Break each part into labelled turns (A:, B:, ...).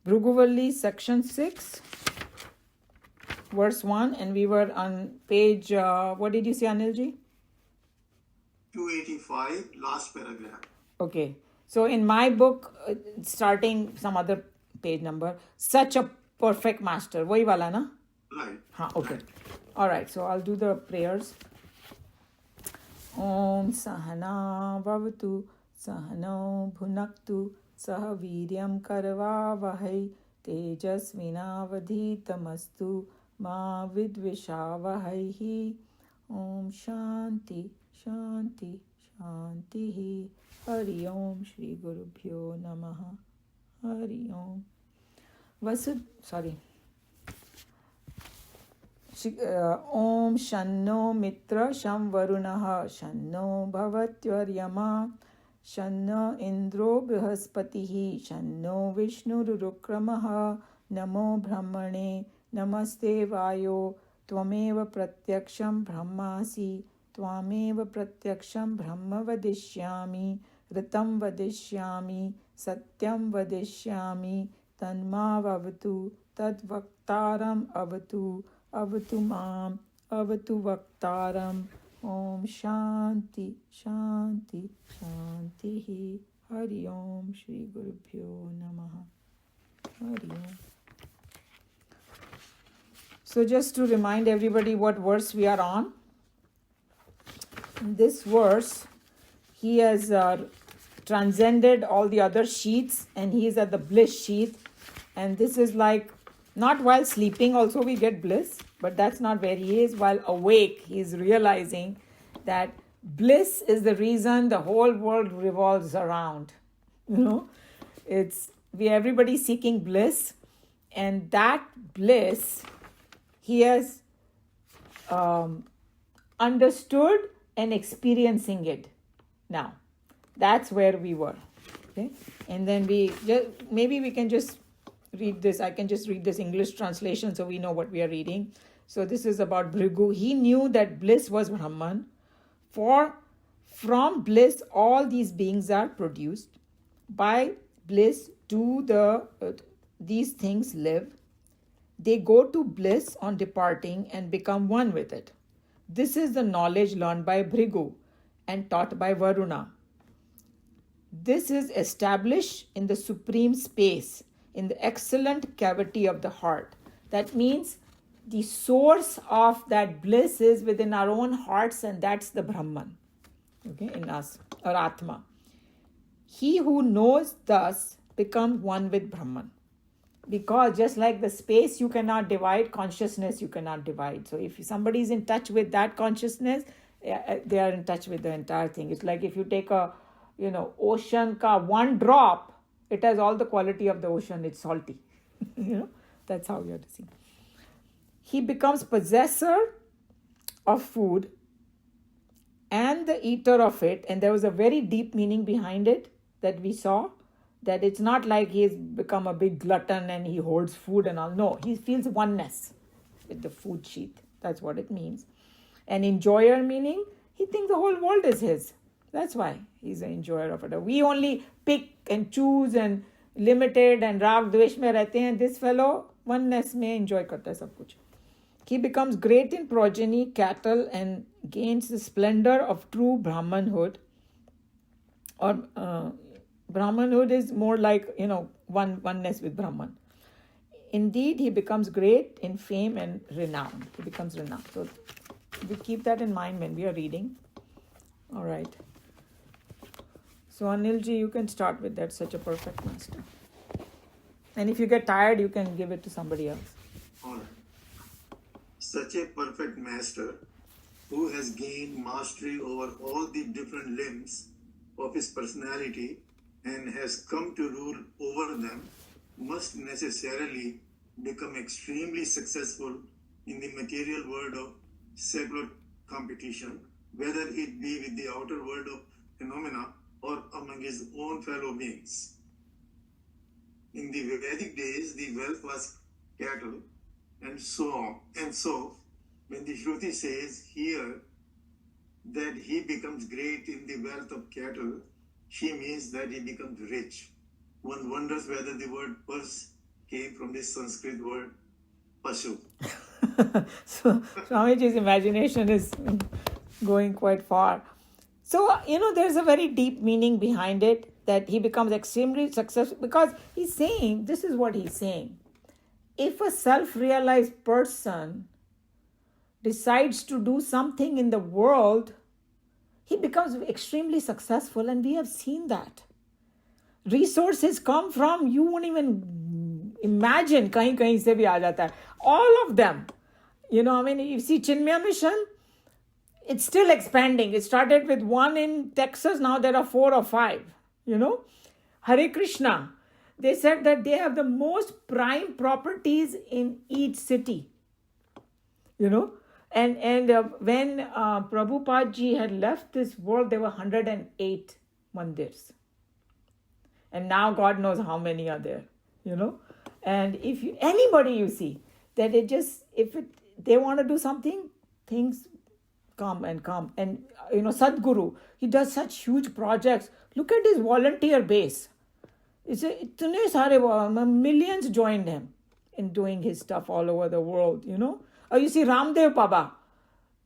A: Bhruguvalli, section 6, verse 1, and we were on page, what did you say, Anilji?
B: 285, last paragraph.
A: Okay. So in my book, starting some other page number, such a perfect master. Wahi wala na?
B: Right.
A: Okay.
B: Right.
A: All right. So I'll do the prayers. Om Sahana Bhavatu Sahano Bhunaktu Sah Viryam Karva Vahai Tejasvinavadhitamastu Ma Vidvishavahai. Om Shanti Shanti Shanti. Hari Om Shri Guru Bhyo Namaha. Hari Om. Sorry. Om Shanno Mitra Sham Varunaha Shanno Bhavatyaryama Shanno Indro Brihaspatihi Shanno Vishnu Rukramaha Namo Brahmane Namaste Vayo Tvameva Pratyaksham Brahmasi Tvameva Pratyaksham Brahma Vadishyami Ritam Vadishyami Satyam Vadishyami Tanma Vavatu Tadvaktaram Avatu Avatu Mam, Avatu Vaktaram, Om Shanti, Shanti, Shanti. Hari Om Shri Guru Bhyo Namaha. Hari Om. So just to remind everybody what verse we are on. In this verse, he has transcended all the other sheaths and he is at the bliss sheath. And this is like, not while sleeping also we get bliss, but that's not where he is. While awake, he is realizing that bliss is the reason the whole world revolves around. Everybody seeking bliss, and that bliss he has understood and experiencing it now. That's where we were. Okay, and then maybe we can just read this. I can just read this English translation so we know what we are reading. So this is about Bhrigu. He knew that bliss was Brahman. For from bliss all these beings are produced. By bliss do these things live. They go to bliss on departing and become one with it. This is the knowledge learned by Bhrigu and taught by Varuna. This is established in the supreme space, in the excellent cavity of the heart. That means the source of that bliss is within our own hearts, and that's the Brahman, okay, in us, or Atma. He who knows thus becomes one with Brahman. Because just like the space you cannot divide, consciousness you cannot divide. So if somebody is in touch with that consciousness, they are in touch with the entire thing. It's like if you take a ocean ka one drop, it has all the quality of the ocean. It's salty. That's how you have to see. He becomes possessor of food and the eater of it. And there was a very deep meaning behind it that we saw. That it's not like he's become a big glutton and he hoards food and all. No, he feels oneness with the food sheath. That's what it means. An enjoyer meaning he thinks the whole world is his. That's why he's an enjoyer of it. We only pick and choose and limited and raag dvesh mein rehte hain. This fellow oneness mein enjoy karta hai sab kuch. He becomes great in progeny, cattle, and gains the splendor of true Brahmanhood. Or Brahmanhood is more like, oneness with Brahman. Indeed, he becomes great in fame and renown. He becomes renowned. So we keep that in mind when we are reading. All right. So Anilji, you can start with that, such a perfect master. And if you get tired, you can give it to somebody else.
B: All right. Such a perfect master who has gained mastery over all the different limbs of his personality and has come to rule over them must necessarily become extremely successful in the material world of secular competition, whether it be with the outer world of phenomena or among his own fellow beings. In the Vedic days, the wealth was cattle and so on. And so, when the Shruti says here that he becomes great in the wealth of cattle, she means that he becomes rich. One wonders whether the word purse came from the Sanskrit word pashu.
A: So Swamiji's imagination is going quite far. So, there's a very deep meaning behind it, that he becomes extremely successful because he's saying, this is what he's saying. If a self-realized person decides to do something in the world, he becomes extremely successful, and we have seen that. Resources come from, you won't even imagine, kahin se bhi aa jata hai. All of them. You see Chinmaya Mission, it's still expanding. It started with 1 in Texas, now there are 4 or 5. Hare Krishna, they said that they have the most prime properties in each city. And when Prabhupada ji had left this world, there were 108 mandirs. And now God knows how many are there, And if anybody you see, that they want to do something, things come. And Sadhguru, he does such huge projects. Look at his volunteer base. Itne sare millions joined him in doing his stuff all over the world, Or you see Ramdev Baba.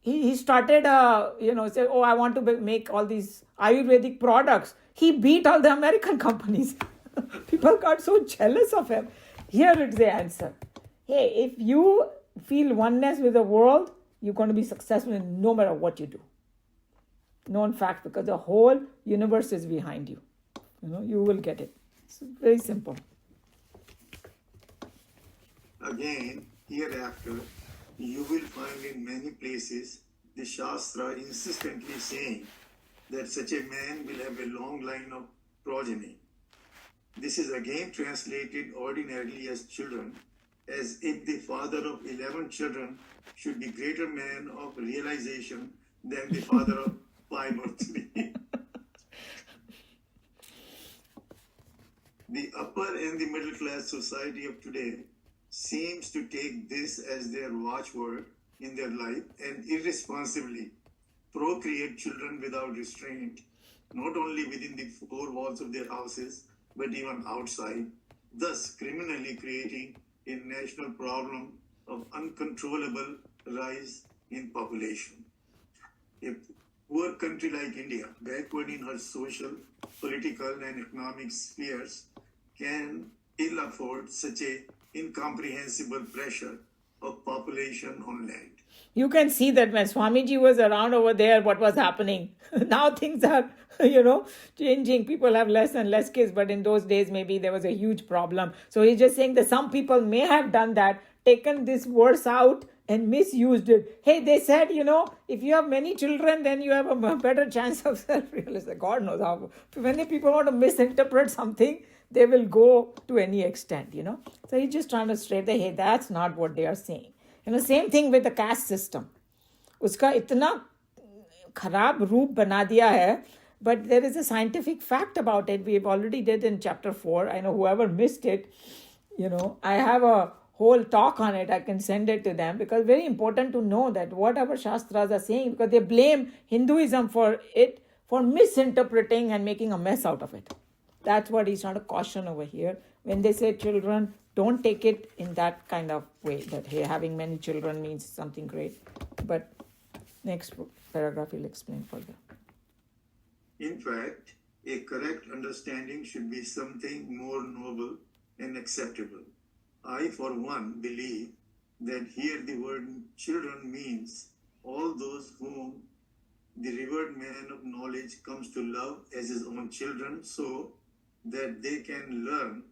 A: He started, said, I want to make all these Ayurvedic products. He beat all the American companies. People got so jealous of him. Here it's the answer. Hey, if you feel oneness with the world, you're going to be successful in no matter what you do. Known fact, because the whole universe is behind you. You will get it. It's very simple.
B: Again, hereafter, you will find in many places the Shastra insistently saying that such a man will have a long line of progeny. This is again translated ordinarily as children, as if the father of 11 children should be greater man of realization than the father of 5 or 3. The upper and the middle class society of today seems to take this as their watchword in their life and irresponsibly procreate children without restraint, not only within the 4 walls of their houses, but even outside, thus criminally creating a national problem of uncontrollable rise in population. A poor country like India, backward in her social, political, and economic spheres, can ill afford such a incomprehensible pressure of population on land.
A: You can see that when Swamiji was around over there, what was happening. Now things are, changing. People have less and less kids, but in those days, maybe there was a huge problem. So he's just saying that some people may have done that, taken this verse out and misused it. Hey, they said, if you have many children, then you have a better chance of self-realization. God knows how. When people want to misinterpret something, they will go to any extent, So he's just trying to straight that, hey, that's not what they are saying. Same thing with the caste system. Uska itna kharab roop bana diya hai, but there is a scientific fact about it. We've already did in chapter 4. I know whoever missed it, I have a whole talk on it. I can send it to them because very important to know that whatever Shastras are saying, because they blame Hinduism for misinterpreting and making a mess out of it. That's what he's trying to caution over here. When they say children, don't take it in that kind of way that, hey, having many children means something great. But next paragraph will explain further.
B: In fact, a correct understanding should be something more noble and acceptable. I, for one, believe that here the word children means all those whom the revered man of knowledge comes to love as his own children, so that they can learn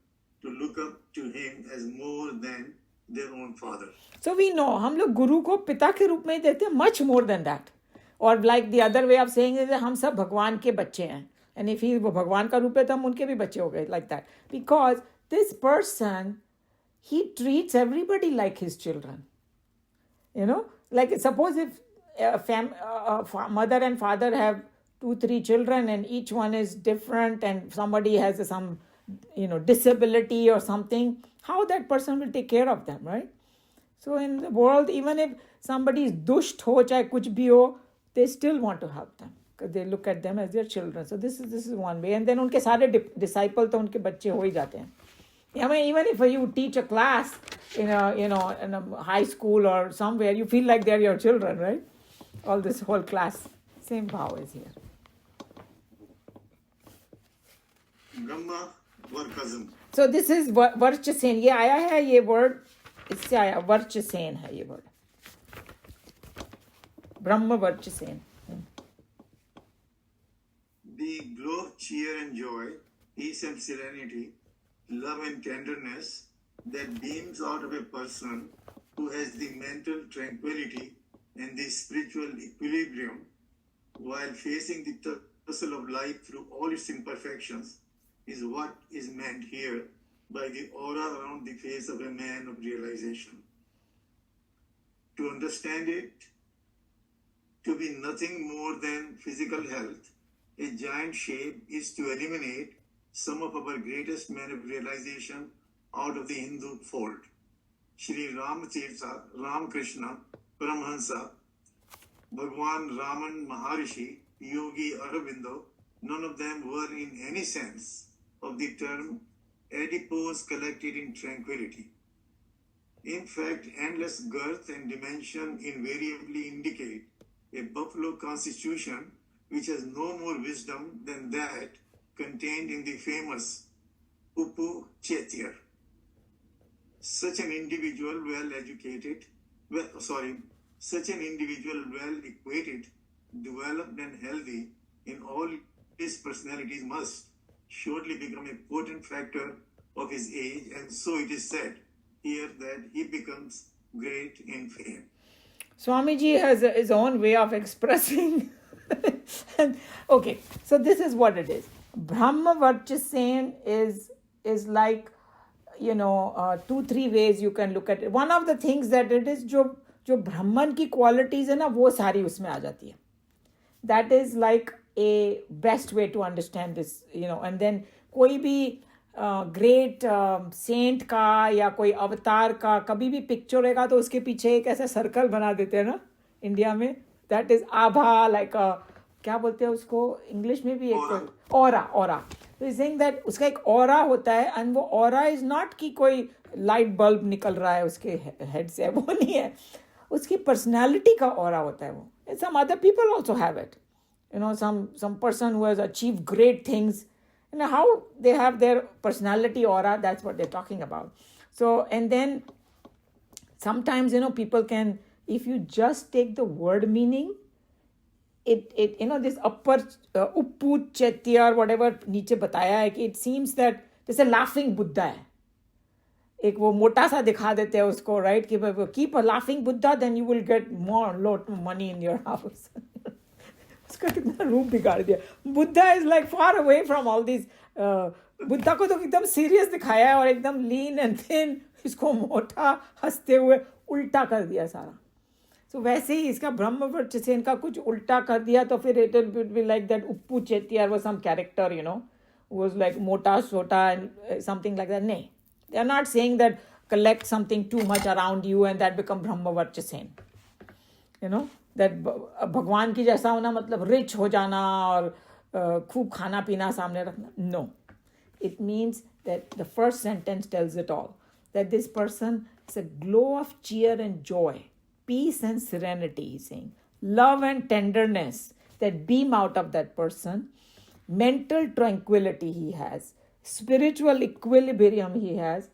B: to look up to him as more than their own father.
A: So we know, हम लोग गुरु को पिता के रूप में देते हैं, much more than that. Or like the other way of saying is that हम सब भगवान के बच्चे हैं. And if he भगवान का रूप है तो हम उनके भी बच्चे हो गए, like that. Because this person, he treats everybody like his children. Like suppose if a mother and father have 2-3 children and each one is different and somebody has some disability or something, how that person will take care of them, right? So in the world, even if somebody is dusht ho, chahe kuch bhi ho, they still want to help them because they look at them as their children. So this is one way. And then unke sare disciple to unke bacche ho hi jate hain. I mean, even if you teach a class in a high school or somewhere, you feel like they're your children, right? All this whole class, same power is here.
B: Brahma Varkasm.
A: So this is Varchasen. ये आया है ये word, इससे आया Varchasen है ये word. Brahma Varchasen.
B: The glow of cheer and joy, peace and serenity, love and tenderness that beams out of a person who has the mental tranquility and the spiritual equilibrium while facing the tussle of life through all its imperfections is what is meant here by the aura around the face of a man of realization. To understand it to be nothing more than physical health, a giant shape is to eliminate some of our greatest men of realization out of the Hindu fold. Shri Ramatirtha, Ramakrishna, Paramahansa, Bhagwan Raman Maharishi, Yogi Aurobindo, none of them were in any sense of the term adipose collected in tranquility. In fact, endless girth and dimension invariably indicate a buffalo constitution which has no more wisdom than that contained in the famous Uppu Chetyar. Such an individual well equated, developed and healthy in all his personalities must surely become a potent factor of his age, and so it is said here that he becomes great in fame.
A: Swamiji has his own way of expressing. And, okay, so this is what it is. Brahma Varchasen is like, 2-3 ways you can look at it. One of the things that it is, जो Brahman की qualities है ना, वो सारी उसमें आ जाती है. That is like a best way to understand this, and then कोई भी ग्रेट सेंट का या कोई अवतार का कभी भी पिक्चर होगा तो उसके पीछे एक ऐसा सर्कल बना देते हैं ना इंडिया में. दैट इज आभा, लाइक क्या बोलते हैं उसको इंग्लिश में भी, एक ऑरा. तो इज सेइंग दैट उसका एक ऑरा होता है, एंड वो ऑरा इज नॉट कि कोई लाइट बल्ब निकल रहा है उसके हेड से, वो नहीं है. उसकी पर्सनैलिटी का ऑरा होता है वो. Some other people also have it, some person who has achieved great things, how they have their personality aura, that's what they're talking about. So, and then sometimes, people can, if you just take the word meaning, it this upper Uppu Chetyar, whatever नीचे बताया है कि it seems that जैसे laughing Buddha है, एक वो मोटा सा दिखा देते हैं उसको, right, कि keep a laughing Buddha, then you will get lot of money in your house. उसका कितना रूप बिगाड़ दिया. Buddha is like far away from all this. Buddha को तो एकदम सीरियस दिखाया है और एकदम लीन एंड थिन, इसको मोटा हंसते हुए उल्टा कर दिया सारा. सो वैसे ही इसका ब्रह्म वर्चसेन का कुछ उल्टा कर दिया तो फिर it will be like that Uppu Chettiar was some character, was like मोटा सोटा एंड समथिंग लाइक दैट. नहीं, they are not saying that collect something too much around you and that become ब्रह्म वर्चसेन. दैट भगवान की जैसा होना मतलब रिच हो जाना और खूब खाना पीना सामने रखना. No, it means that the first sentence tells it all, that this person is a glow of cheer and joy, peace and serenity, he's saying, love and tenderness that beam out of that person, mental tranquility he has, spiritual equilibrium he has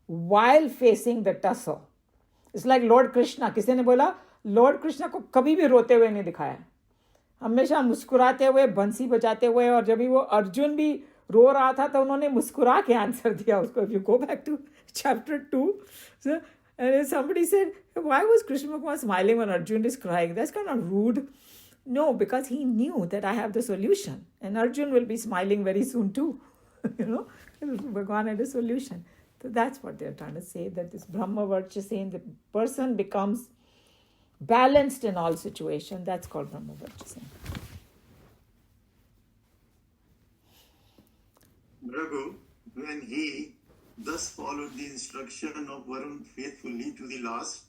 A: while facing the tussle. It's like Lord Krishna. किसी ने बोला Lord Krishna को कभी भी रोते हुए नहीं दिखाया, हमेशा मुस्कुराते हुए, बंसी बजाते हुए. और जब भी वो अर्जुन भी रो रहा था तो उन्होंने मुस्कुरा के आंसर दिया उसको. If you go back to chapter 2, so, and somebody said, why was Krishna Bhagavan smiling when Arjun is crying? That's kind of rude. No, because he knew that I have the solution, and Arjun will be smiling very soon too. Bhagavan had a solution. So that's what they're trying to say, that this Brahma Varchasena, the person becomes balanced in all situations. That's called Brahma Varchasena.
B: Raghu, when he thus followed the instruction of Varun faithfully to the last,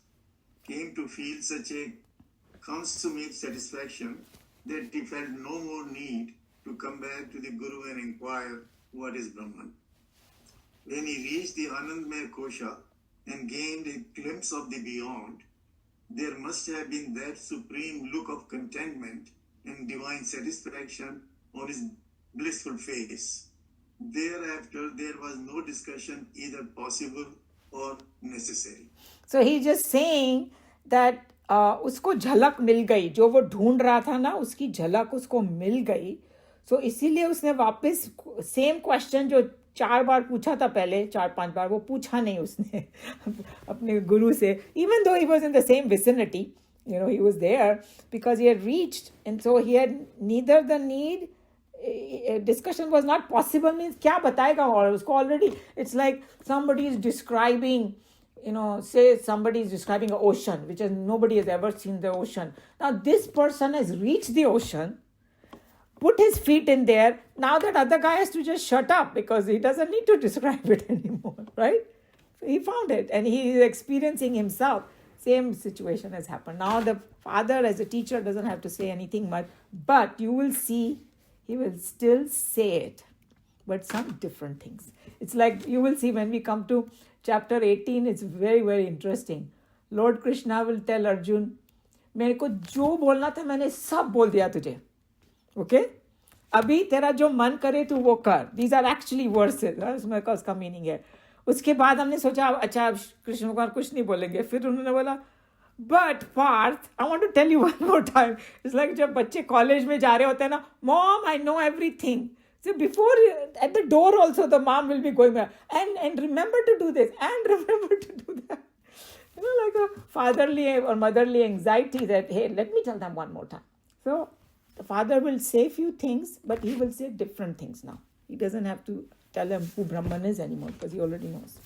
B: came to feel such a consummate satisfaction that he felt no more need to come back to the Guru and inquire what is Brahman. when he reached the Anandmaya Kosha and gained a glimpse of the beyond, there must have been that supreme look of contentment and divine satisfaction on his blissful face. Thereafter, there was no discussion either possible or necessary.
A: So he's just saying that उसको झलक मिल गई, जो वो ढूंढ रहा था ना, उसकी झलक उसको मिल गई. So इसीलिए उसने वापस सेम क्वेश्चन जो 4 बार पूछा था पहले, 4-5 बार, वो पूछा नहीं उसने अपने गुरु से, even though he was in the same vicinity, he was there because he had reached, and so he had neither the need, discussion was not possible, means क्या बताएगा, और उसको already, it's like somebody is describing, say somebody is describing an ocean, which is nobody has ever seen the ocean. Now this person has reached the ocean, put his feet in there. Now that other guy has to just shut up because he doesn't need to describe it anymore, right? So he found it and he is experiencing himself. Same situation has happened. Now the father as a teacher doesn't have to say anything much, but you will see he will still say it, but some different things. It's like you will see when we come to chapter 18, it's very, very interesting. Lord Krishna will tell Arjun, मेरे को जो बोलना था मैंने सब बोल दिया तुझे. Okay? अभी तेरा जो मन करे तू वो कर. These are actually verses. उसमें का उसका मीनिंग है. उसके बाद हमने सोचा अच्छा कृष्ण भगवान कुछ नहीं बोलेंगे. फिर उन्होंने बोला but Parth, I want to tell you one more time. It's like जब बच्चे कॉलेज में जा रहे होते हैं ना, Mom, I know everything. So before, at the door also, the mom will be going back. And remember to do this. And remember to do that. Like a fatherly or motherly anxiety that, hey, let me tell them one more time. So the father will say few things, but he will say different things now. He doesn't have to tell him who Brahman is anymore because he already knows.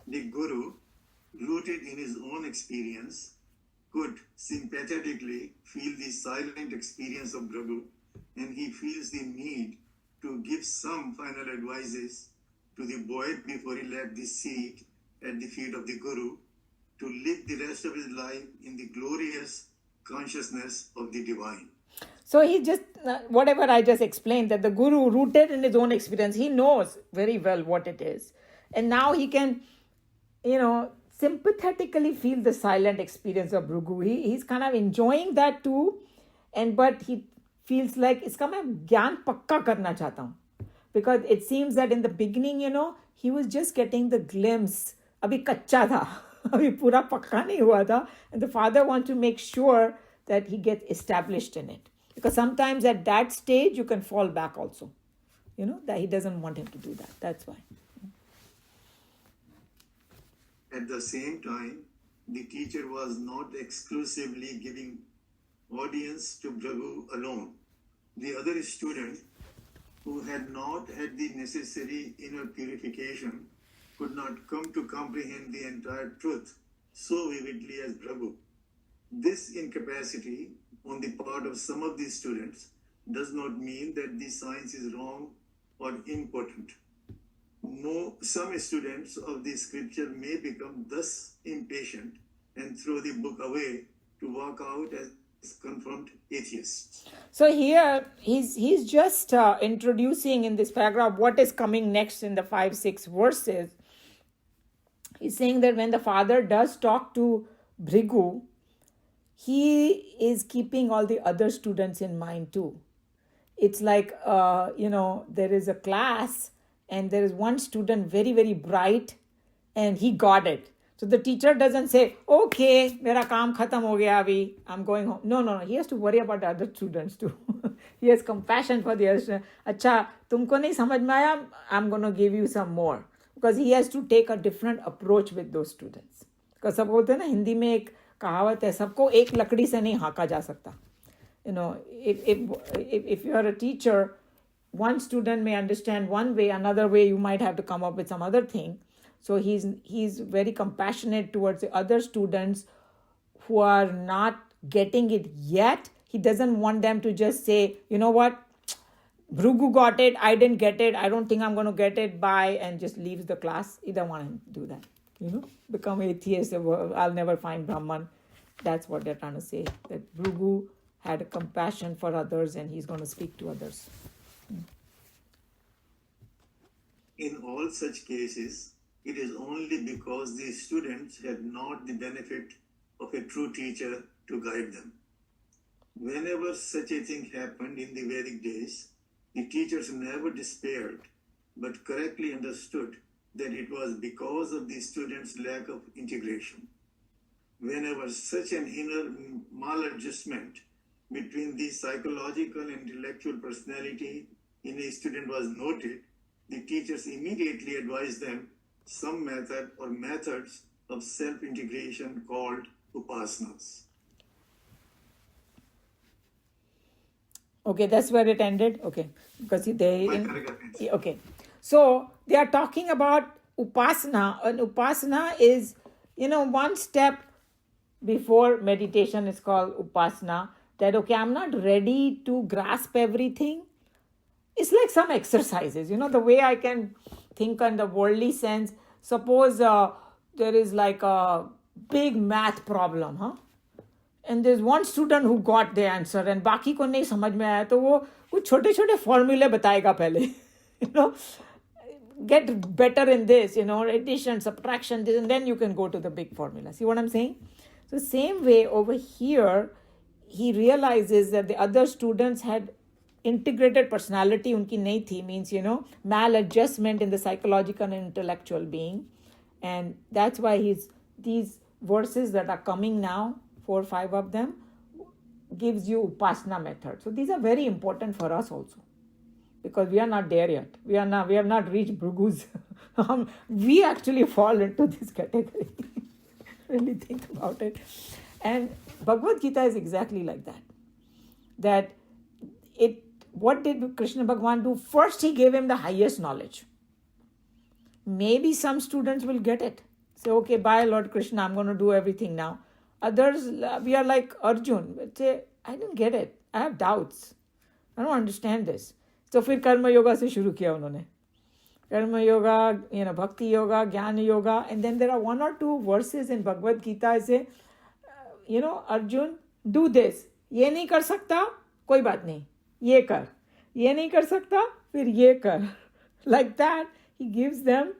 B: The Guru, rooted in his own experience, could sympathetically feel the silent experience of Prabhu, and he feels the need to give some final advices to the boy before he left the seat at the feet of the Guru to live the rest of his life in the glorious consciousness of the divine.
A: So he just, whatever I just explained, that the Guru, rooted in his own experience, he knows very well what it is. And now he can, sympathetically feel the silent experience of Bhrigu. He's kind of enjoying that too, but he feels like इसका मैं ज्ञान पक्का करना चाहता हूँ, because it seems that in the beginning, he was just getting the glimpse. अभी कच्चा था, अभी पूरा पक्का नहीं हुआ था, and the father wants to make sure that he gets established in it, because sometimes at that stage you can fall back also, that he doesn't want him to do that. That's why.
B: At the same time, the teacher was not exclusively giving audience to Prabhu alone. The other student, who had not had the necessary inner purification, could not come to comprehend the entire truth so vividly as Prabhu. This incapacity on the part of some of these students does not mean that the science is wrong or impotent. Some students of the scripture may become thus impatient and throw the book away to walk out as confirmed atheists.
A: So here he's just introducing in this paragraph what is coming next in the 5-6 verses. He's saying that when the father does talk to Bhrigu, he is keeping all the other students in mind too. It's like, there is a class and there is one student very, very bright and he got it. So the teacher doesn't say, okay, mera kaam khatam ho gaya abhi, I'm going home. No. He has to worry about the other students too. He has compassion for the other students. Acha, tumko nahi samajh mein aaya, I'm going to give you some more. Because he has to take a different approach with those students. Because सब बोलते हैं ना, हिंदी में एक कहावत है, सबको एक लकड़ी से नहीं हाँका जा सकता. If you are a teacher, one student may understand one way, another way you might have to come up with some other thing. So he's very compassionate towards the other students who are not getting it yet. He doesn't want them to just say, you know what, Bhrigu got it, I didn't get it, I don't think I'm going to get it, bye, and just leaves the class. He doesn't want to do that. Become atheist, I'll never find Brahman. That's what they're trying to say. That Bhrigu had a compassion for others and he's going to speak to others.
B: in all such cases, it is only because the students had not the benefit of a true teacher to guide them. Whenever such a thing happened in the Vedic days, the teachers never despaired, but correctly understood that it was because of the students' lack of integration. Whenever such an inner maladjustment between the psychological and intellectual personality in a student was noted, the teachers immediately advised them some method or methods of self-integration called upasanas.
A: Okay, that's where it ended. Okay, because they
B: My paragraph ends.
A: okay. So they are talking about upasana, and upasana is, one step before meditation is called upasana. That okay, I'm not ready to grasp everything. It's like some exercises, the way I can think in the worldly sense. Suppose there is like a big math problem, huh? And there's one student who got the answer and बाकी को नहीं समझ में आया तो वो कुछ छोटे छोटे फॉर्मूले बताएगा पहले get better in this, addition, subtraction, this, and then you can go to the big formula. See what I'm saying? So same way over here, he realizes that the other students had integrated personality unki nahi thi, means, maladjustment in the psychological and intellectual being. And that's why these verses that are coming now, 4 or 5 of them, gives you upasana method. So these are very important for us also, because we are not there yet. We have not reached Bhrigus. We actually fall into this category. Really think about it. And Bhagavad Gita is exactly like that. What did Krishna Bhagavan do? First, he gave him the highest knowledge. Maybe some students will get it. Say, okay, bye Lord Krishna, I'm going to do everything now. Others, we are like Arjun. Say, I didn't get it. I have doubts. I don't understand this. So फिर कर्म योगा से शुरू किया उन्होंने. Karma yoga, bhakti yoga, jnana yoga. And then there are 1 or 2 verses in Bhagavad Gita say, Arjun, do this. ये नहीं कर सकता, कोई बात नहीं. ये कर. ये नहीं कर सकता, फिर ये कर. Like that, he gives them,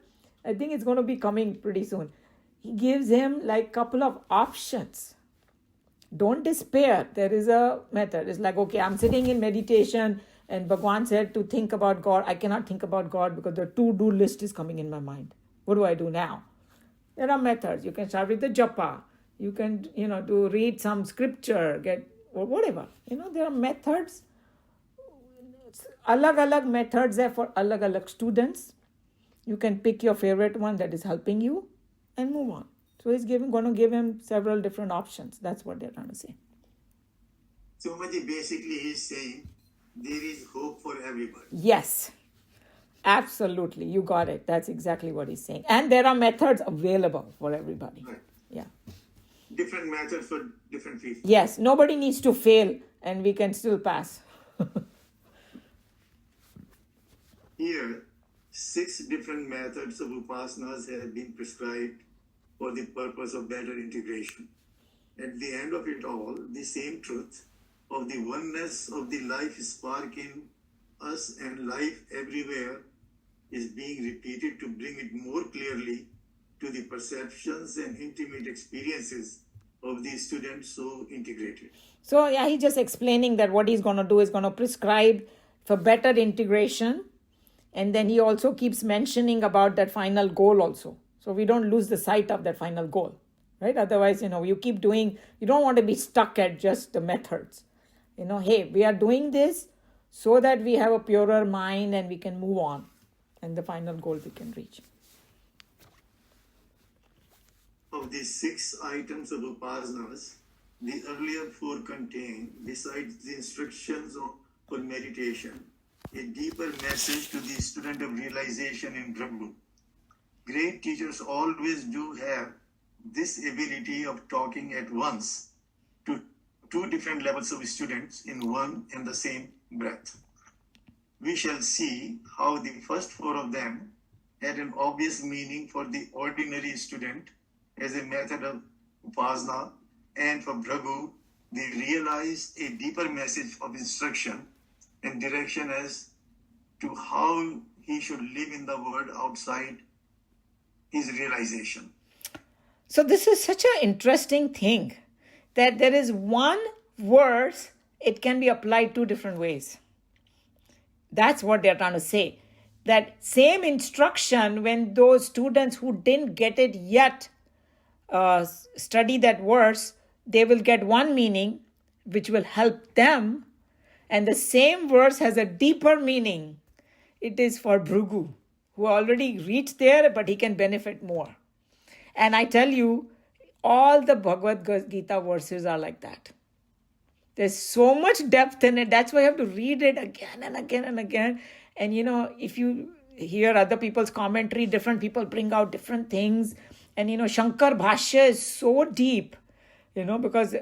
A: I think it's going to be coming pretty soon. He gives him like couple of options. Don't despair. There is a method. It's like, okay, I'm sitting in meditation and Bhagwan said to think about God. I cannot think about God because the to-do list is coming in my mind. What do I do now? There are methods. You can start with the japa. You can, read some scripture, or whatever. There are methods. Alag methods are for alag students. You can pick your favorite one that is helping you and move on. So he's going to give him several different options. That's what they're trying to say.
B: So basically he's saying there is hope for everybody.
A: Yes, absolutely. You got it. That's exactly what he's saying. And there are methods available for everybody.
B: Right.
A: Yeah.
B: Different methods for different people.
A: Yes, nobody needs to fail and we can still pass.
B: Here, 6 different methods of upasanas have been prescribed for the purpose of better integration. At the end of it all, the same truth of the oneness of the life spark in us and life everywhere is being repeated to bring it more clearly to the perceptions and intimate experiences of the students so integrated.
A: So, yeah, he's just explaining that what he's going to do is going to prescribe for better integration. And then he also keeps mentioning about that final goal also. So we don't lose the sight of that final goal, right? Otherwise, you keep doing, you don't want to be stuck at just the methods. Hey, we are doing this so that we have a purer mind and we can move on. And the final goal we can reach.
B: Of the 6 items of upasanas, the earlier 4 contain, besides the instructions for meditation, a deeper message to the student of realization in Brahma. Great teachers always do have this ability of talking at once to 2 different levels of students in one and the same breath. We shall see how the first 4 of them had an obvious meaning for the ordinary student as a method of upasana, and for Bhrigu, they realized a deeper message of instruction and direction as to how he should live in the world outside his realization.
A: So this is such an interesting thing that there is one verse, it can be applied two different ways. That's what they're trying to say. That same instruction, when those students who didn't get it yet study that verse, they will get one meaning which will help them. And the same verse has a deeper meaning. It is for Bhrigu, who already reached there, but he can benefit more. And I tell you, all the Bhagavad Gita verses are like that. There's so much depth in it. That's why you have to read it again and again and again. And if you hear other people's commentary, different people bring out different things. And Shankar Bhashya is so deep, because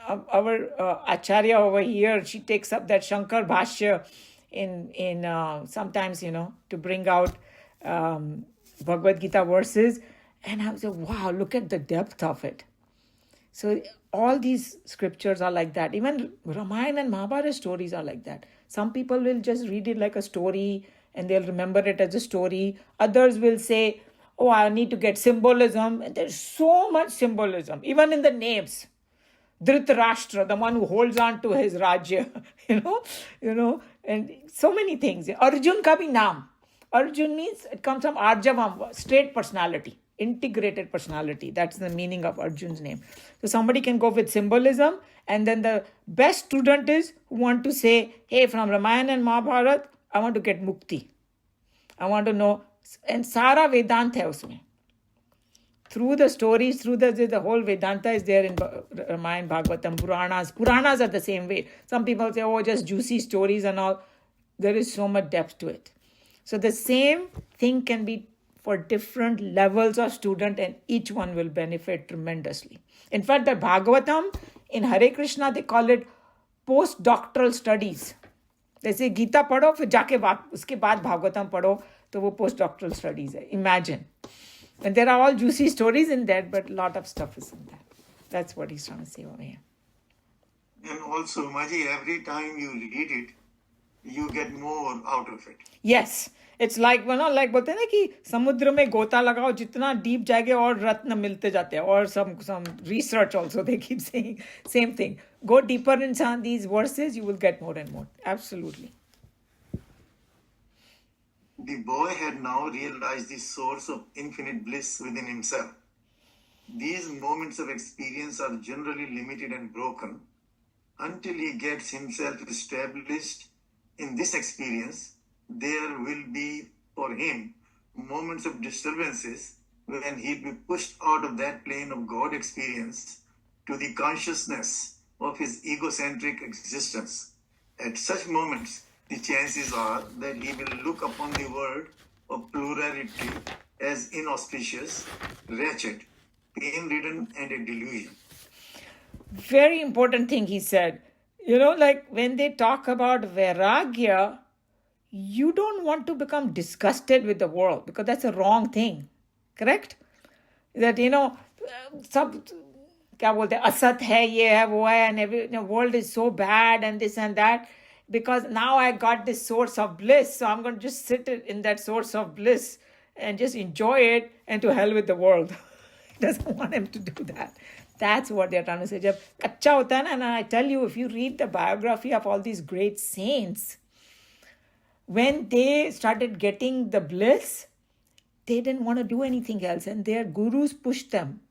A: our Acharya over here, she takes up that Shankar Bhashya in sometimes, to bring out Bhagavad Gita verses. And I was like, wow, look at the depth of it. So all these scriptures are like that. Even Ramayana and Mahabharata stories are like that. Some people will just read it like a story and they'll remember it as a story. Others will say, oh, I need to get symbolism. And there's so much symbolism, even in the names. Dhritarashtra, the one who holds on to his Rajya, and so many things. Arjun ka bhi naam. Arjun means, it comes from Arjavam, straight personality, integrated personality. That's the meaning of Arjun's name. So somebody can go with symbolism, and then the best student is who want to say, hey, from Ramayana and Mahabharata, I want to get mukti. I want to know, and Sara Vedanta hai usme. Through the stories, through the whole Vedanta is there in Ramayana, Bhagavatam, Puranas. Puranas are the same way. Some people say, oh, just juicy stories and all. There is so much depth to it. So the same thing can be for different levels of student, and each one will benefit tremendously. In fact, the Bhagavatam in Hare Krishna, they call it postdoctoral studies. They say Gita padho, फिर जाके उसके बाद Bhagavatam padho, तो वो postdoctoral studies hai. Imagine. And there are all juicy stories in that, but a lot of stuff is in that. That's what he's trying to say over here.
B: And also, Maji, every time you read it, you get more out of it.
A: Yes. It's like, like बोलते हैं ना कि समुद्र में गोता लगाओ, जितना deep जाएंगे और रत्न मिलते जाते हैं. Or some research also, they keep saying same thing. Go deeper in some of these verses, you will get more and more. Absolutely.
B: The boy had now realized the source of infinite bliss within himself. These moments of experience are generally limited and broken. Until he gets himself established in this experience, there will be for him moments of disturbances when he'll be pushed out of that plane of God experience to the consciousness of his egocentric existence. At such moments, the chances are that he will look upon the world of plurality as inauspicious, wretched, pain-ridden, and a delusion.
A: Very important thing he said. Like when they talk about vairagya, you don't want to become disgusted with the world, because that's a wrong thing. Correct? That, सब क्या बोलते हैं, असत है, ये है, वो है, and every world is so bad and this and that. Because now I got this source of bliss, so I'm going to just sit in that source of bliss and just enjoy it, and to hell with the world. He doesn't want him to do that. That's what they're trying to say. Jab kacha hota hai na, and I tell you, if you read the biography of all these great saints, when they started getting the bliss, they didn't want to do anything else, and their gurus pushed them.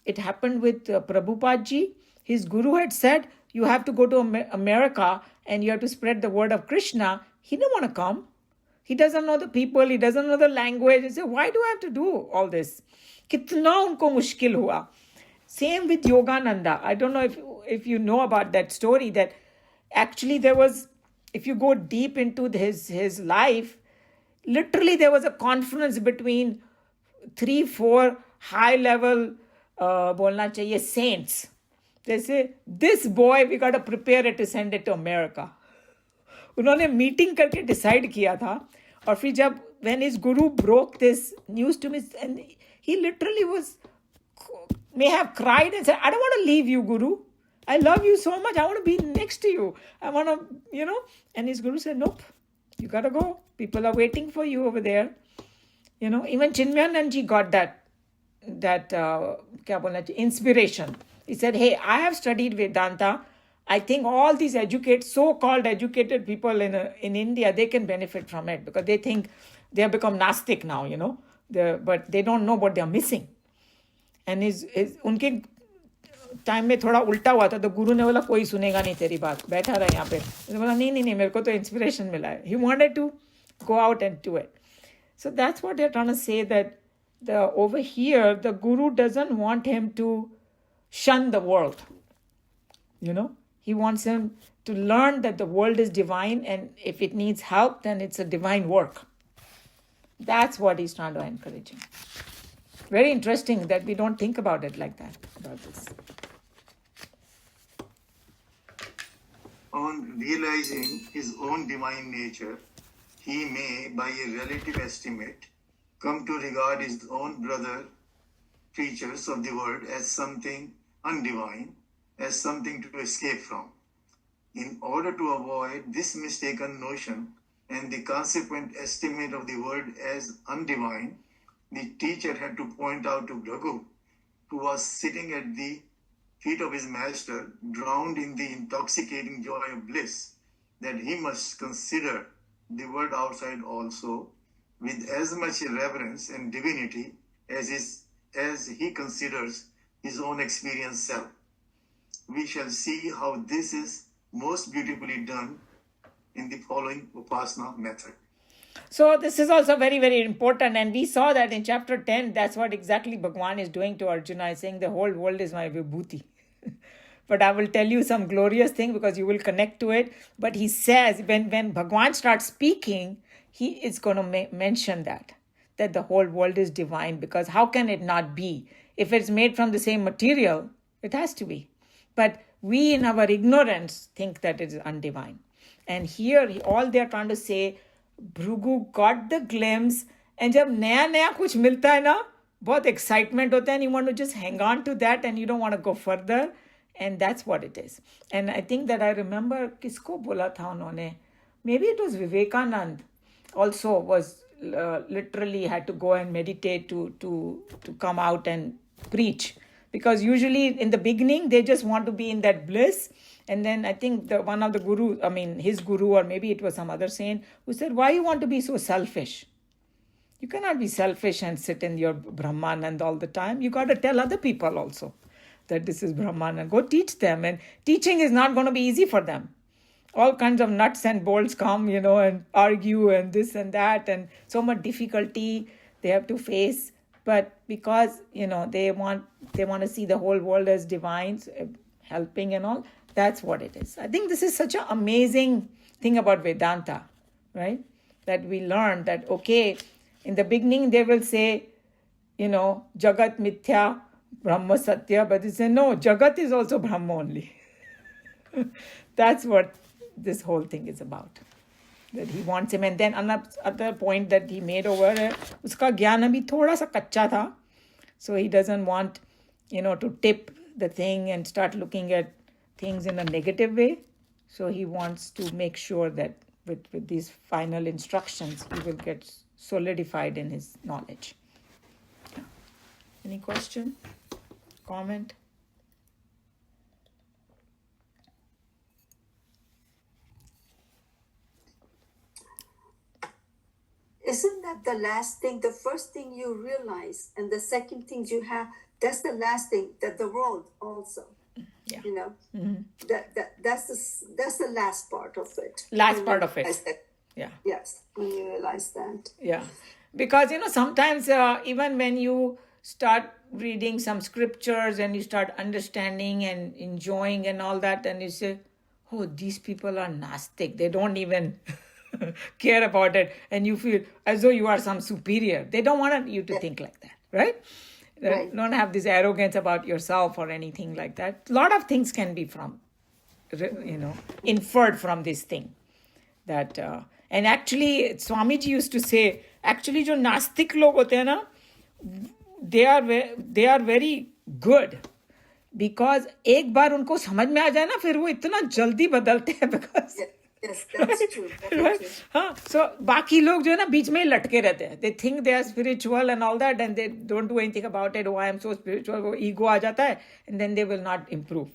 A: It happened with Prabhupada ji. His guru had said, you have to go to America and you have to spread the word of Krishna. He didn't want to come. He doesn't know the people. He doesn't know the language. He said, why do I have to do all this? Kitna unko mushkil hua. Same with Yogananda. I don't know if you know about that story, that actually there was, if you go deep into his life, literally there was a conference between 3-4 high-level bolna chahiye saints. They say, this boy, we got to prepare it to send it to America. उन्होंने meeting करके decide किया था, और फिर जब when his guru broke this news to me, and he literally may have cried and said, I don't want to leave you, Guru. I love you so much. I want to be next to you. I want to, and his guru said, nope, you got to go. People are waiting for you over there. Even Chinmayananji got that kya bolna chahiye, inspiration. He said, hey, I have studied Vedanta. I think all these so-called educated people in India, they can benefit from it because they think they have become Nastic now, but they don't know what they are missing. And उनके time में थोड़ा उल्टा हुआ था, तो गुरु ने बोला कोई सुनेगा नहीं तेरी बात, बैठा रहा यहाँ पे. बोला नहीं मेरे को तो इंस्पिरेशन मिला है. He wanted to go out and do it. So that's what they're trying to say, that over here the guru doesn't want him to shun the world. He wants him to learn that the world is divine, and if it needs help, then it's a divine work. That's what he's trying to encourage him. Very interesting that we don't think about it like that, about this.
B: On realizing his own divine nature, he may, by a relative estimate, come to regard his own brother creatures of the world as something undivine, as something to escape from. In order to avoid this mistaken notion and the consequent estimate of the world as undivine, the teacher had to point out to Bhrigu, who was sitting at the feet of his master, drowned in the intoxicating joy of bliss, that he must consider the world outside also with as much reverence and divinity as he considers his own experienced self. We shall see how this is most beautifully done in the following Upasana method.
A: So this is also very, very important, and we saw that in chapter 10, that's what exactly Bhagwan is doing to Arjuna, is saying the whole world is my vibhuti. But I will tell you some glorious thing because you will connect to it. But he says, when Bhagwan starts speaking, he is going to mention that the whole world is divine, because how can it not be? If it's made from the same material, it has to be. But we in our ignorance think that it is undivine. And here, all they are trying to say, Bhrigu got the glimpse, and जब नया कुछ मिलता है ना, बहुत excitement होता है, and you want to just hang on to that and you don't want to go further, and that's what it is. And I think that I remember किसको बोला था उन्होंने, maybe it was Vivekanand also was literally had to go and meditate to come out and preach, because usually in the beginning they just want to be in that bliss. And then I think one of the guru, his guru, or maybe it was some other saint, who said, why you want to be so selfish? You cannot be selfish and sit in your Brahmanand all the time. You got to tell other people also that this is Brahmanand. Go teach them. And teaching is not going to be easy for them. All kinds of nuts and bolts come, and argue and this and that, and so much difficulty they have to face. But because, they want to see the whole world as divine, helping and all, that's what it is. I think this is such an amazing thing about Vedanta, right? That we learn that, okay, in the beginning they will say, Jagat Mithya, Brahma Satya, but they say, no, Jagat is also Brahma only. That's what this whole thing is about. That he wants him. And then another point that he made over है, उसका ज्ञान अभी थोड़ा सा कच्चा था. So he doesn't want, to tip the thing and start looking at things in a negative way. So he wants to make sure that with these final instructions, he will get solidified in his knowledge. Yeah. Any question? Comment?
C: Isn't that the last thing? The first thing you realize, and the second thing you have, that's the last thing, that the world also.
A: Yeah.
C: Mm-hmm. That's the last part of it.
A: Last part of it. Yeah.
C: Yes, when you realize that.
A: Yeah. Because, sometimes even when you start reading some scriptures and you start understanding and enjoying and all that, and you say, oh, these people are Nastic. They don't even care about it. And you feel as though you are some superior. They don't want you to think like that, right?
C: Right.
A: Don't have this arrogance about yourself or anything like that. A lot of things can be inferred from this thing. That and actually, Swamiji used to say, actually, जो नास्तिक लोग होते हैं ना, they are very good, because एक बार उनको समझ में आ जाए ना, फिर वो इतना जल्दी बदलते हैं, because
C: Yes, that's true. Very
A: Right?
C: true.
A: हाँ, so बाकी लोग जो है ना बीच में ही लटके रहते हैं. They think they are spiritual and all that, and they don't do anything about it. Oh, I am so spiritual. वो ego आ जाता है, and then they will not improve.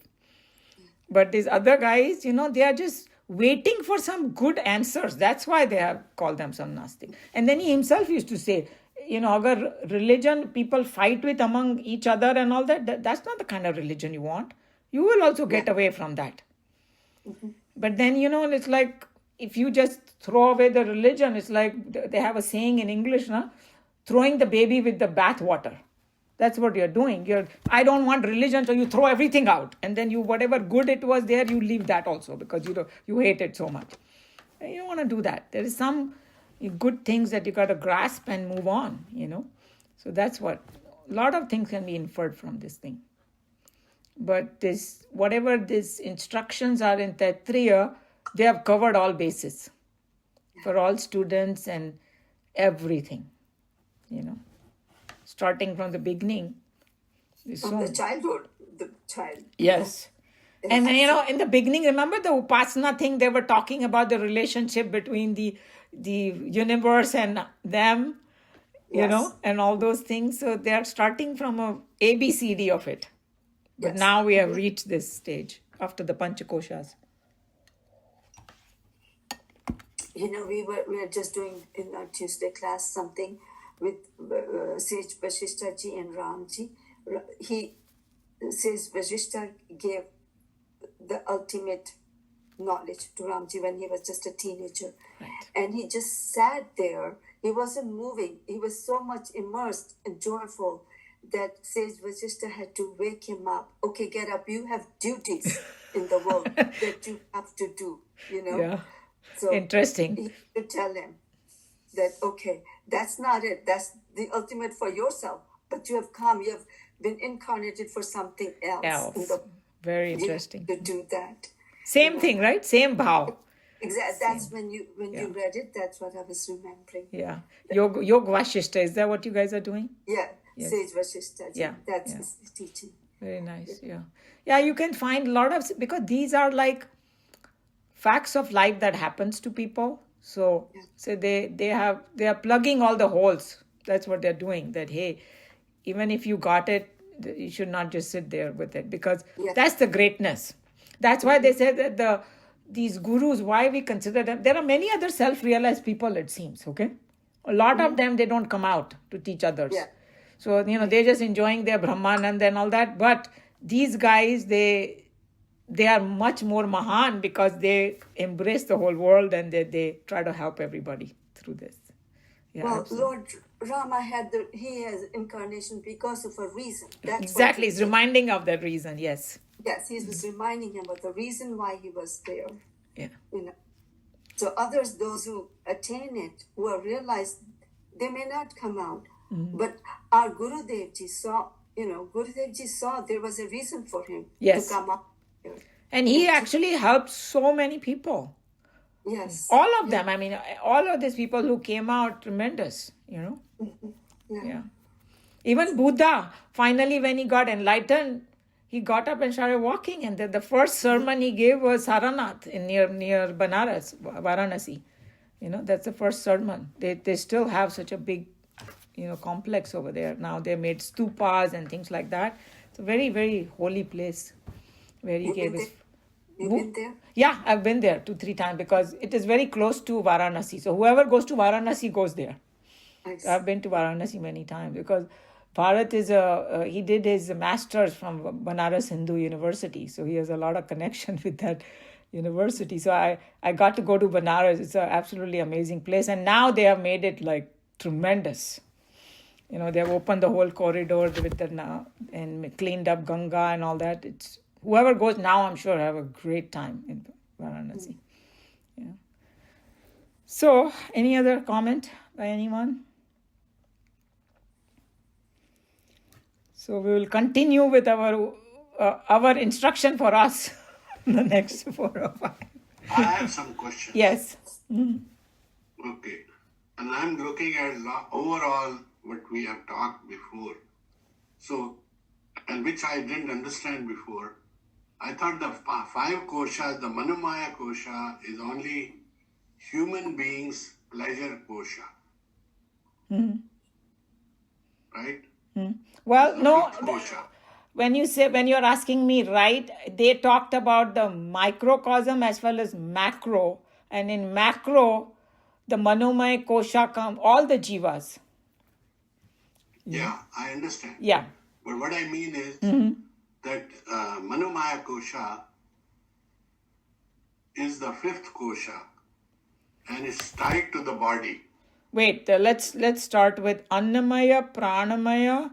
A: But these other guys, they are just waiting for some good answers. That's why they have called themselves Nastic. And then he himself used to say, agar religion people fight with among each other and all that, that's not the kind of religion you want. You will also get away from that. But then, it's like if you just throw away the religion, it's like they have a saying in English, throwing the baby with the bathwater. That's what you're doing. I don't want religion, so you throw everything out. And then whatever good it was there, you leave that also because you hate it so much. You don't want to do that. There is some good things that you got to grasp and move on, So that's what, a lot of things can be inferred from this thing. But whatever these instructions are in Taittiriya, they have covered all bases for all students and everything, starting from the beginning.
C: From the childhood, the child.
A: Yes. And in the beginning, remember the Upasana thing, they were talking about the relationship between the universe and them,
C: Yes.
A: and all those things. So they are starting from a ABCD of it. But
C: Yes.
A: now we have reached this stage after the Panchakoshas.
C: We were just doing in our Tuesday class something with Sage Vasishta ji and Ramji. Sage Vasishta gave the ultimate knowledge to Ramji when he was just a teenager.
A: Right.
C: And he just sat there. He wasn't moving. He was so much immersed and joyful that Sage Vasishta had to wake him up. Okay, get up. You have duties in the world that you have to do,
A: Yeah.
C: So
A: Interesting.
C: he to tell him that, okay, that's not it. That's the ultimate for yourself. But you have come. You have been incarnated for something else. In the,
A: Very
C: you have
A: interesting.
C: to do that.
A: Same thing, right? Same bhav.
C: Exactly. That's when you read it. That's what I was remembering.
A: Yeah. Yog Vashishta, is that what you guys are doing?
C: Yeah.
A: Yes.
C: Sage Vasishta.
A: Yeah,
C: That's
A: yeah.
C: his teaching.
A: Very nice. Yeah. Yeah, you can find a lot of, because these are like facts of life that happens to people. So they are plugging all the holes. That's what they're doing. That, hey, even if you got it, you should not just sit there with it, because that's the greatness. That's why they say that these gurus, why we consider them, there are many other self-realized people, it seems, okay? A lot of them, they don't come out to teach others.
C: Yeah.
A: So, they're just enjoying their Brahmanand and all that. But these guys, they are much more Mahan because they embrace the whole world and they try to help everybody through this. Yeah,
C: Well,
A: absolutely.
C: Lord Rama he has incarnation because of a reason. That's
A: Exactly.
C: What
A: It's reminding of that reason. Yes.
C: yes, he was reminding him of the reason why he was there.
A: Yeah.
C: So others, those who attain it, who are realized, they may not come out. But our Gurudev Ji saw, Gurudev Ji saw there was a reason for him
A: Yes.
C: to come up here.
A: And he actually helped so many people.
C: Yes.
A: All of them. I mean, all of these people who came out, tremendous, Yeah. Even Buddha, finally, when he got enlightened, he got up and started walking. And the first sermon he gave was Saranath near Banaras, Varanasi. That's the first sermon. They still have such a big, complex over there. Now they made stupas and things like that. It's a very, very holy place where he gave his...
C: You've been there?
A: Yeah, I've been there 2-3 times because it is very close to Varanasi. So whoever goes to Varanasi goes there.
C: Nice.
A: I've been to Varanasi many times because Bharat is he did his master's from Banaras Hindu University. So he has a lot of connection with that university. So I got to go to Banaras. It's an absolutely amazing place. And now they have made it like tremendous. They have opened the whole corridor with and cleaned up Ganga and all that. It's whoever goes now, I'm sure, have a great time in Varanasi. Yeah. So, any other comment by anyone? So we will continue with our instruction for us the next 4 or 5.
D: I have some questions.
A: Yes.
D: Okay. And I'm looking at overall what we have talked before. So, and which I didn't understand before. I thought the five koshas, the Manomaya kosha, is only human beings' pleasure kosha. Right?
A: Well,
D: The
A: no.
D: fifth kosha.
A: When you're asking me, right, they talked about the microcosm as well as macro. And in macro, the Manomaya kosha come, all the jivas.
D: Yeah, I understand.
A: Yeah.
D: But what I mean is that Manomaya kosha is the fifth kosha and it's tied to the body.
A: Wait, let's start with Annamaya, Pranamaya,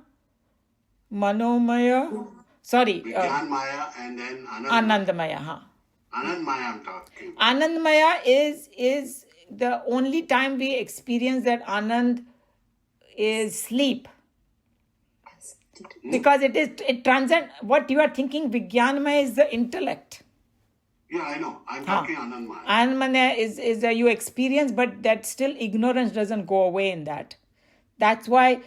A: Manomaya. Sorry,
D: Vijnanmaya and then
A: Anandamaya. Huh?
D: Anandmaya I'm talking.
A: Anandmaya is the only time we experience that Anand is sleep. Because it transcends what you are thinking. Vijnanmaya is the intellect.
D: Yeah, I know. I'm talking Anandmaya.
A: Anandmaya is a you experience, but that still ignorance doesn't go away in that. That's why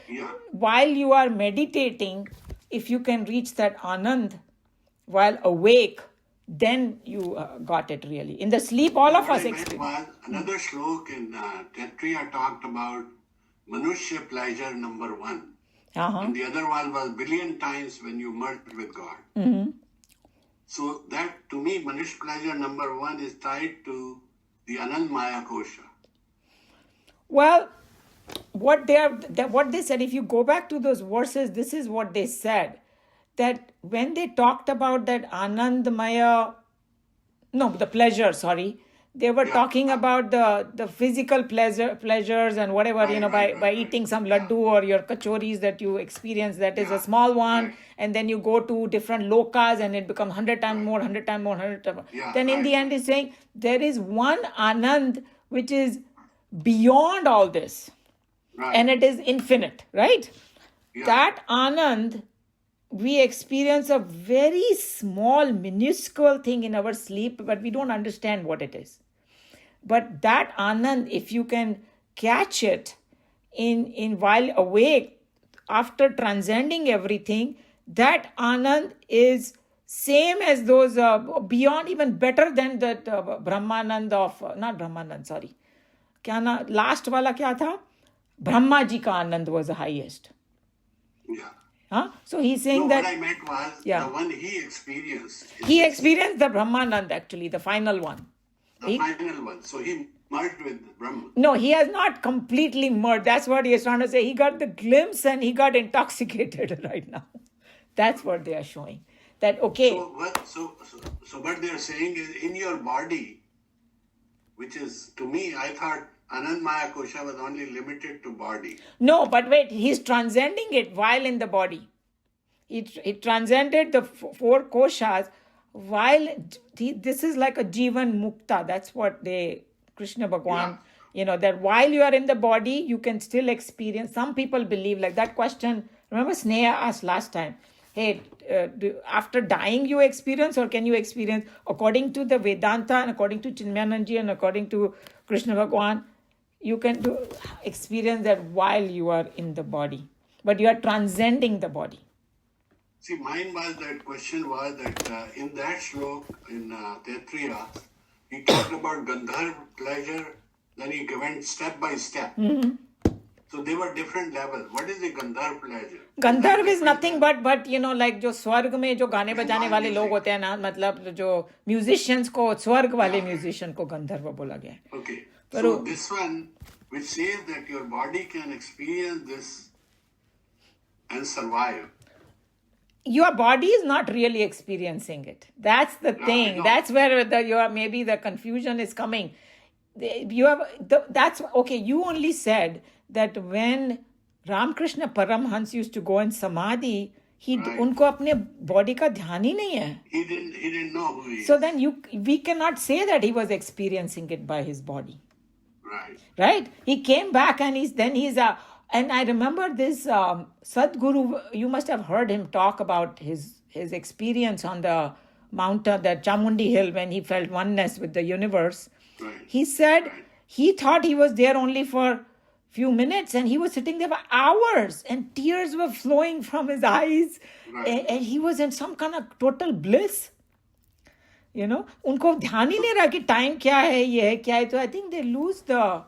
A: while you are meditating, if you can reach that Anand while awake, then you got it really. In the sleep, all of us experience.
D: Another slok in Taittiriya talked about Manushya pleasure number 1. And the other one was billion times when you merged with God. So that, to me, Manushya pleasure number 1 is tied to the Anandmaya kosha.
A: Well, what they said, if you go back to those verses, this is what they said. That when they talked about that Anandmaya, the pleasure, sorry, they were talking about the physical pleasures and whatever, by eating some laddu or your kachoris that you experience, that is a small one, and then you go to different lokas and it becomes 100 times more, 100 times more, 100 times more. Then in the end, it's saying there is one Anand which is beyond all this. And it is infinite, right? That Anand, we experience a very small, minuscule thing in our sleep, but we don't understand what it is. But that Anand, if you can catch it in while awake, after transcending everything, that Anand is same as those, beyond, even better than that Brahmanand of, not Brahmanand, sorry. Last wala kya tha? Brahma ji ka Anand was the highest.
D: Yeah.
A: So he's saying that...
D: what I meant was the one he experienced.
A: He experienced the Brahmanand actually, the final one.
D: The final one. So he merged with Brahma.
A: No, he has not completely merged. That's what he is trying to say. He got the glimpse and he got intoxicated right now. That's what they are showing. That, okay.
D: So what they are saying is in your body, which is, to me, I thought Anandmaya kosha was only limited to body.
A: No, but wait, he's transcending it while in the body. He transcended the four koshas while this is like a Jivan Mukta. That's what Krishna Bhagwan, that while you are in the body, you can still experience. Some people believe like that question. Remember Sneha asked last time, hey, after dying you experience, or can you experience according to the Vedanta and according to Chinmayananji and according to Krishna Bhagwan, you can experience that while you are in the body, but you are transcending the body.
D: See, mine was that question was that in that shlok in Taittiriya, he talked about Gandharva pleasure, then he went step by step. So they were different levels. What is the Gandharva pleasure?
A: Gandharv is nothing but like जो स्वर्ग में जो गाने बजाने वाले लोग होते हैं ना, मतलब जो musicians को, स्वर्ग वाले musician को गंधर्व बोला गया है.
D: Okay. So this one, which says that your body can experience this and survive.
A: Your body is not really experiencing it. That's the thing. That's where maybe the confusion is coming. That's okay. You only said that when Ramakrishna Paramhans used to go in samadhi, उनको अपने body का ध्यान ही नहीं है.
D: He didn't know who he is.
A: So then we cannot say that he was experiencing it by his body. Right? He came back and and I remember this Sadhguru, you must have heard him talk about his experience on the mountain, the Chamundi Hill, when he felt oneness with the universe. He said he thought he was there only for few minutes and he was sitting there for hours and tears were flowing from his eyes and he was in some kind of total bliss. You know, उनको ध्यान ही नहीं रहा कि time क्या है, ये है क्या है. So I think they lose the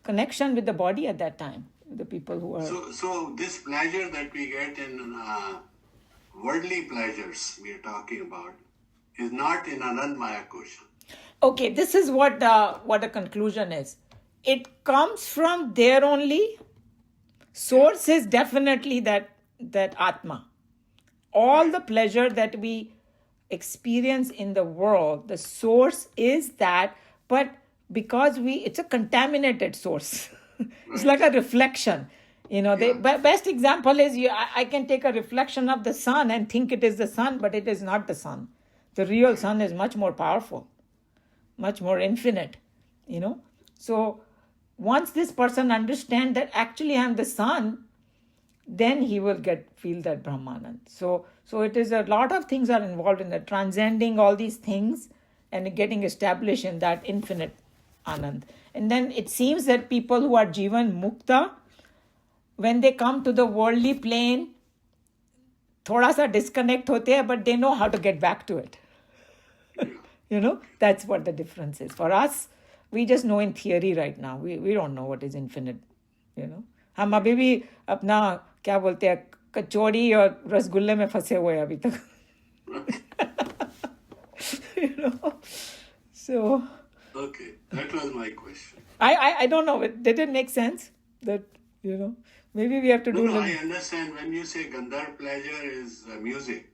A: connection with the body at that time. The people who are...
D: So this pleasure that we get in worldly pleasures we are talking about is not in Anand Maya Kosha.
A: Okay, this is what the conclusion is. It comes from there only. Source is definitely that Atma. All the pleasure that we experience in the world, the source is that, but because it's a contaminated source. It's like a reflection. You know, the best example is I can take a reflection of the sun and think it is the sun, but it is not the sun. The real sun is much more powerful, much more infinite, you know. So once this person understands that actually I'm the sun, then he will feel that Brahmanand. So it is a lot of things are involved in the transcending all these things and getting established in that infinite Anand. And then it seems that people who are Jivan Mukta, when they come to the worldly plane, thoda sa disconnect hote hai, but they know how to get back to it. You know, that's what the difference is. For us, we just know in theory right now. We don't know what is infinite, you know. हम अभी भी अपना क्या बोलते हैं कचौड़ी और रसगुल्ले में फंसे हुए हैं अभी तक. You know, so...
D: Okay, that was my question.
A: I don't know. Did it make sense? That, you know, maybe we have to do...
D: No, I understand when you say Gandharva pleasure is music.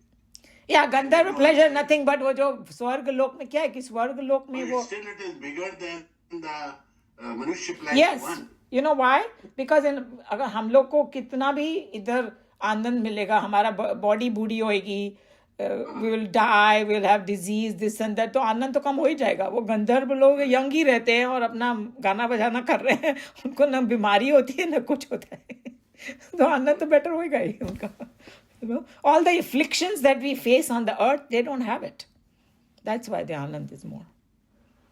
A: Yeah, Gandharva pleasure, nothing but वो जो स्वर्ग लोक में क्या है कि स्वर्ग लोक में वो...
D: Still it is bigger than the Manusya pleasure
A: Yes.
D: one.
A: You know why? Because अगर हम लोग को कितना भी इधर आनंद मिलेगा, हमारा बॉडी बूढ़ी होएगी, we will die, we will have disease, this and that, तो आनंद तो कम हो ही जाएगा. वो गंधर्व लोग यंग ही रहते हैं और अपना गाना बजाना कर रहे हैं, उनको ना बीमारी होती है ना कुछ होता है, तो आनंद तो बेटर होएगा ही उनका. You know, all the afflictions that we face on the earth, they don't have it. That's why the Anand is more.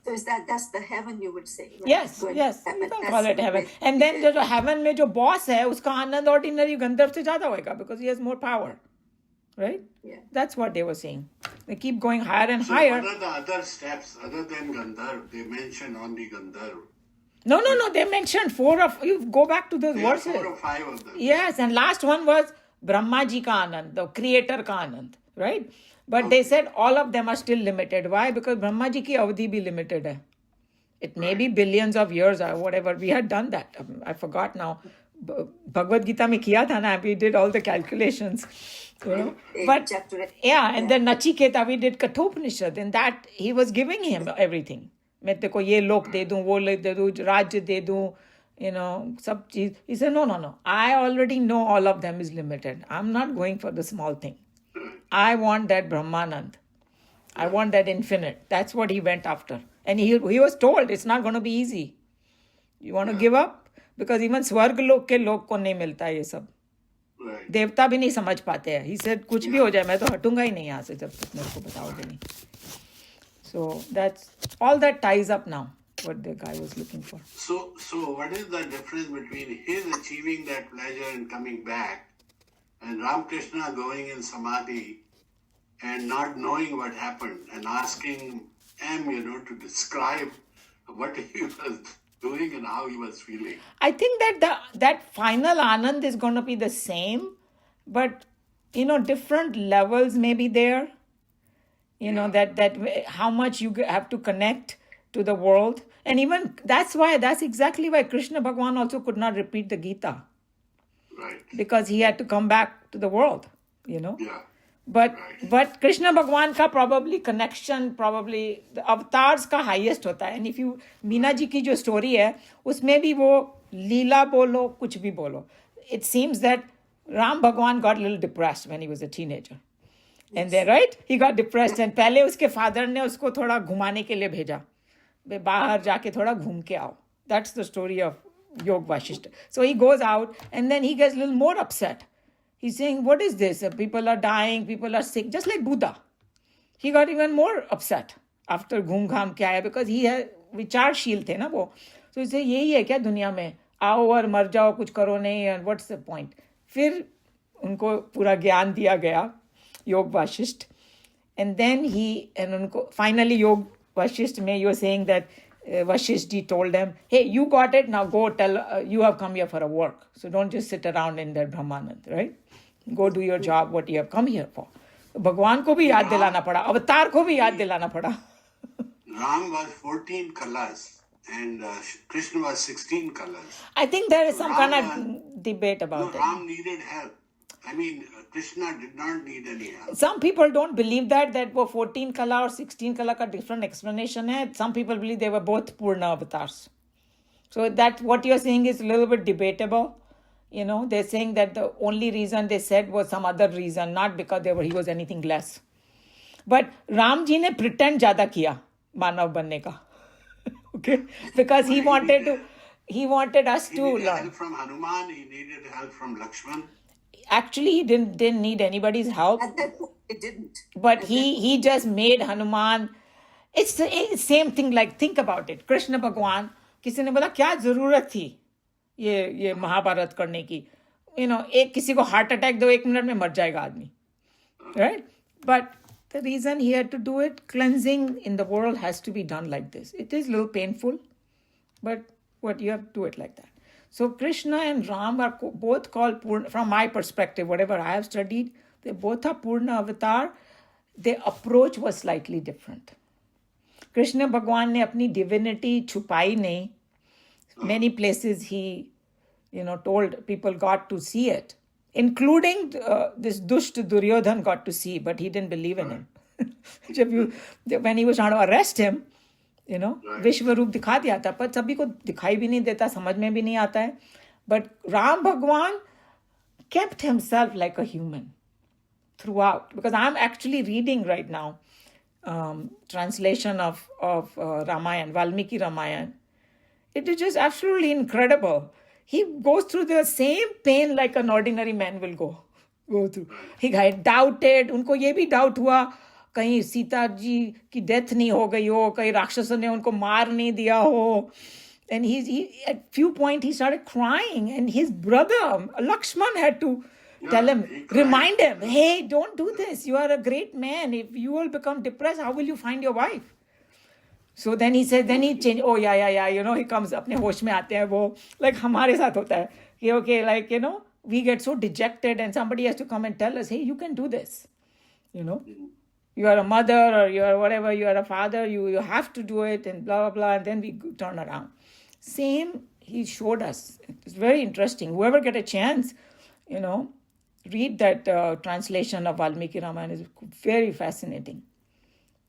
C: So that's the heaven you would say? Right?
A: Yes,
C: Good.
A: yes,
C: Heaven.
A: you can
C: That's
A: call it
C: the
A: heaven.
C: great-
A: And then the heaven में जो boss है, उसका आनंद ordinary गंधर्व से ज़्यादा होएगा because he has more power, right?
C: Yeah.
A: That's what they were saying. They keep going higher and
D: So
A: higher.
D: what are the other steps other than Gandharv? They mention only Gandharv.
A: No, they mentioned you go back to those
D: There are
A: verses.
D: 4 or 5 of them.
A: Yes, and last one was Brahma Ji ka Anand, the creator ka Anand, right? But they said all of them are still limited. Why? Because Brahma Ji ki avadhi bhi limited hai. It may be billions of years or whatever. We had done that. I forgot now. Bhagavad Gita mein kiya tha na. We did all the calculations. You know? But
C: Chapter 8.
A: yeah, and then Nachiketa, we did Kathopanishad. And that, he was giving him everything. मैं तेरे को ये लोक दे दूं, वो लोक दे दूं, राज्य दे दूं, you know, सब चीज. He said, no. I already know all of them is limited. I'm not going for the small thing. I want that Brahmanand. I want that infinite. That's what he went after. And he was told it's not going to be easy. You want to give up? Because even स्वर्ग लोक के लोग को नहीं मिलता ये सब.
D: Right.
A: देवता भी नहीं समझ पाते हैं. He said कुछ भी हो जाए मैं तो हटूंगा ही नहीं यहाँ से जब तक मेरे को बताओगे नहीं. So that's all that ties up now what the guy was looking for.
D: So what is the difference between his achieving that pleasure and coming back and Ramakrishna going in Samadhi and not knowing what happened and asking M, to describe what he was doing and how he was feeling?
A: I think that final Anand is going to be the same, but different levels may be there. That how much you have to connect to the world. And even that's exactly why Krishna Bhagwan also could not repeat the Gita.
D: Right.
A: Because he had to come back to the world,
D: Yeah.
A: But
D: Right.
A: but Krishna Bhagwan ka connection the avatars ka highest hota hai. And if you Meena ji ki jo story hai, usme bhi wo leela bolo, kuch bhi bolo. It seems that Ram Bhagwan got a little depressed when he was a teenager. And then, right? He got depressed and पहले उसके father ने उसको थोड़ा घुमाने के लिए भेजा. बाहर जाके थोड़ा घूम के आओ. That's the story of Yog Vashishta. So he goes out and then he gets a little more upset. He's saying, what is this? People are dying, people are sick, just like Buddha. He got even more upset after घूम घाम के आया because he had विचारशील थे ना वो. So he said, यही है क्या दुनिया में? आओ और मर जाओ, कुछ करो नहीं, and what's the point? फिर उनको पूरा ज्ञान दिया गया, योग Vasishtha. And then finally Yog Vashisht mein, you were saying that Vashisht ji told them, hey, you got it, now go tell, you have come here for a work. So don't just sit around in that Brahmanand, right? Go do your job, what you have come here for. भगवान को भी याद दिलाना पड़ा, अवतार को भी याद दिलाना पड़ा.
D: Ram was 14 colors and Krishna was 16 colors.
A: I think there is some kind of debate about it.
D: Ram needed help. I mean, Krishna did not need any help.
A: Some people don't believe that वो 14 color or 16 color का different explanation है. Some people believe they were both Purna avatars. So that what you're saying is a little bit debatable. You know, they're saying that the only reason they said was some other reason, not because he was anything less. But Ram ji ne pretend ज़्यादा किया मानव बनने का. Okay, because he wanted us to
D: learn. He needed
A: learn.
D: help from Hanuman. He needed help from Lakshman.
A: Actually, he didn't need anybody's help.
C: At that point, it didn't.
A: But he just made Hanuman. It's the same thing. Like, think about it. Krishna Bhagwan, किसी ने बोला क्या जरूरत थी ये महाभारत करने की. You know, किसी को heart attack दो 1 मिनट में मर जाएगा आदमी. Right? But the reason he had to do it, cleansing in the world has to be done like this. It is a little painful, but you have to do it like that. So Krishna and Ram are both called Purna. From my perspective, whatever I have studied, they both are Purna avatar. Their approach was slightly different. Krishna Bhagwan ne apni divinity chupai nahi. Many places he, told people got to see it, including this Dusht Duryodhan got to see, but he didn't believe in him. When he was trying to arrest him, विश्व रूप दिखा दिया था, पर सभी को दिखाई भी नहीं देता, समझ में भी नहीं आता है. But Ram Bhagwan kept himself like a human throughout. Because I'm actually reading right now translation of Ramayana, Valmiki Ramayana. It is just absolutely incredible. He goes through the same pain like an ordinary man will go through. He got doubted. उनको ये भी doubt हुआ कहीं सीता जी की death नहीं हो गई हो, कहीं राक्षसों ने उनको मार नहीं दिया हो. And he at few point he started crying, and his brother Lakshman had to tell him, remind him, hey, don't do this. You are a great man. If you will become depressed, how will you find your wife? So then he changed. Oh yeah. He comes अपने होश में आते हैं वो. Like हमारे साथ होता है कि okay, like we get so dejected, and somebody has to come and tell us, hey, you can do this. You are a mother, or you are whatever, you are a father, you have to do it, and blah, blah, blah, and then we turn around. Same, he showed us. It's very interesting. Whoever get a chance, read that translation of Valmiki Ramayana. Is very fascinating.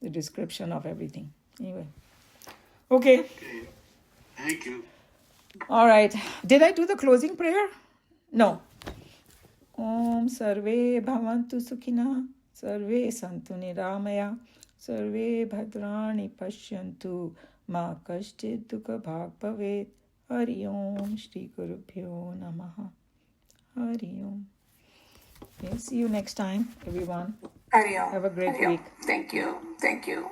A: The description of everything. Anyway. Okay.
D: Thank you.
A: All right. Did I do the closing prayer? No. Om Sarve Bhavantu Sukhina. Sarve Santu Niramaya. Sarve Bhadrani Pashyantu. Ma Kashchit Dukha Bhag Bhavet. Hari Om Shri Gurubhyo Namaha. Hari Om. Okay, see you next time, everyone.
C: Hari Om.
A: Have a great
C: Hari Om.
A: week.
C: Thank you.